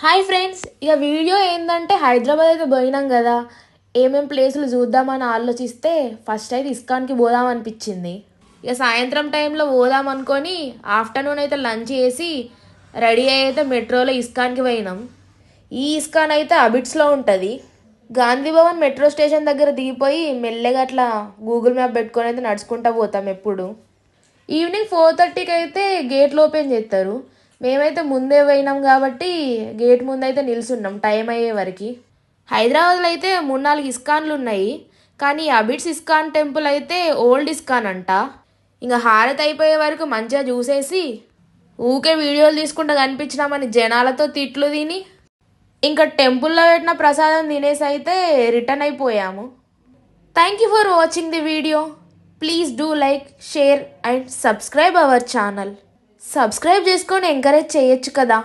Hi friends, ఇక video ఏంటంటే హైదరాబాద్ అయితే పోయినాం కదా. ఏమేం ప్లేసులు చూద్దామని ఆలోచిస్తే ఫస్ట్ అయితే ఇస్కాన్కి పోదామనిపించింది. ఇక సాయంత్రం టైంలో పోదాం అనుకొని ఆఫ్టర్నూన్ అయితే లంచ్ చేసి రెడీ అయితే మెట్రోలో ఇస్కాన్కి పోయినాం. ఈ ఇస్కాన్ అయితే అబిట్స్లో ఉంటుంది. గాంధీ భవన్ మెట్రో స్టేషన్ దగ్గర దిగిపోయి మెల్లగా అట్లా గూగుల్ మ్యాప్ పెట్టుకొని అయితే నడుచుకుంటూ పోతాం. ఎప్పుడు ఈవినింగ్ 4:30కి అయితే గేట్లు ఓపెన్ చేస్తారు. మేమైతే ముందే పోయినాం కాబట్టి గేట్ ముందు అయితే నిల్చున్నాం టైం అయ్యే వరకు. హైదరాబాద్లో అయితే 3-4 ఇస్కాన్లు ఉన్నాయి, కానీ అబిడ్స్ ఇస్కాన్ టెంపుల్ అయితే ఓల్డ్ ఇస్కాన్ అంట. ఇంకా హారతి అయిపోయే వరకు మంచిగా చూసేసి ఊకే వీడియోలు తీసుకుంటూ కనిపించినామని జనాలతో తిట్లు తిని ఇంకా టెంపుల్లో పెట్టిన ప్రసాదం తినేసి అయితే రిటర్న్ అయిపోయాము. Thank you for watching the video. Please do like, share and subscribe our channel. Subscribe చేసుకొని ఎంకరేజ్ చేయొచ్చు కదా.